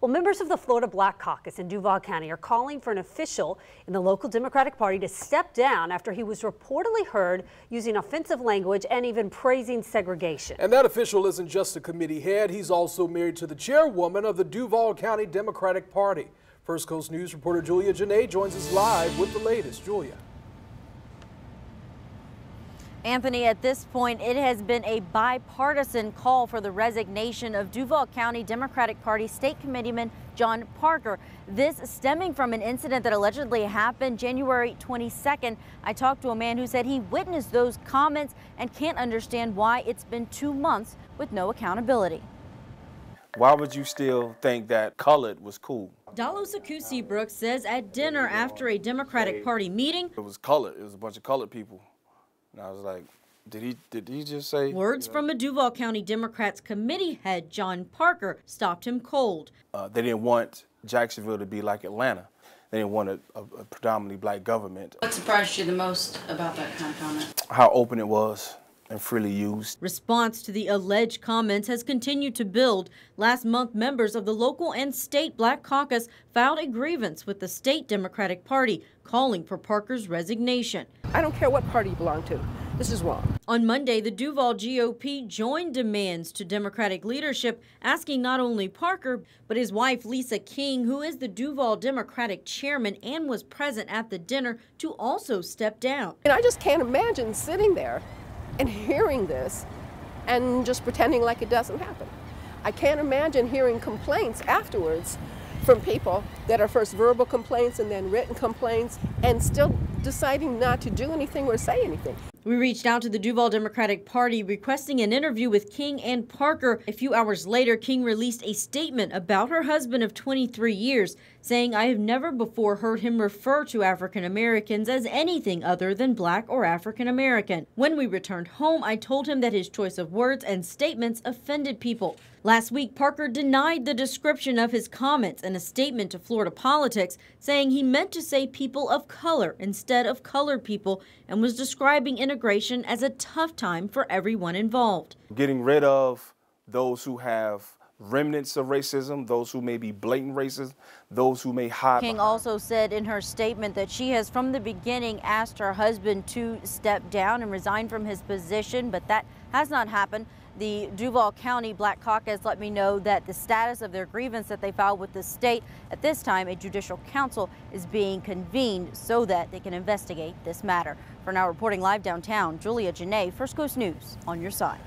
Well, members of the Florida Black Caucus in Duval County are calling for an official in the local Democratic Party to step down after he was reportedly heard using offensive language and even praising segregation. And that official isn't just a committee head. He's also married to the chairwoman of the Duval County Democratic Party. First Coast News reporter Jenae joins us live with the latest. Julia. Anthony, at this point, it has been a bipartisan call for the resignation of Duval County Democratic Party State Committeeman John Parker. This stemming from an incident that allegedly happened January 22nd. I talked to a man who said he witnessed those comments and can't understand why it's been 2 months with no accountability. Why would you still think that colored was cool? Dallas Akusi Brooks says at dinner after a Democratic Party meeting, it was colored. It was a bunch of colored people. And I was like, did he just say? Words from a Duval County Democrats committee head, John Parker, stopped him cold. They didn't want Jacksonville to be like Atlanta. They didn't want a predominantly black government. What surprised you the most about that kind of comment? How open it was and freely used. Response to the alleged comments has continued to build. Last month, members of the local and state Black Caucus filed a grievance with the state Democratic Party, calling for Parker's resignation. I don't care what party you belong to. This is wrong. On Monday, the Duval GOP joined demands to Democratic leadership, asking not only Parker, but his wife, Lisa King, who is the Duval Democratic chairman and was present at the dinner, to also step down. And I just can't imagine sitting there and hearing this and just pretending like it doesn't happen. I can't imagine hearing complaints afterwards from people that are first verbal complaints and then written complaints and still deciding not to do anything or say anything. We reached out to the Duval Democratic Party requesting an interview with King and Parker. A few hours later, King released a statement about her husband of 23 years, saying, "I have never before heard him refer to African Americans as anything other than Black or African American. When we returned home, I told him that his choice of words and statements offended people." Last week, Parker denied the description of his comments in a statement to Florida Politics, saying he meant to say people of color instead of colored people and was describing integration as a tough time for everyone involved. Getting rid of those who have remnants of racism, those who may be blatant racist, those who may hide. King also said in her statement that she has from the beginning asked her husband to step down and resign from his position, but that has not happened. The Duval County Black Caucus let me know that the status of their grievance that they filed with the state, at this time, a judicial council is being convened so that they can investigate this matter. For now, reporting live downtown, Jenae, First Coast News, on your side.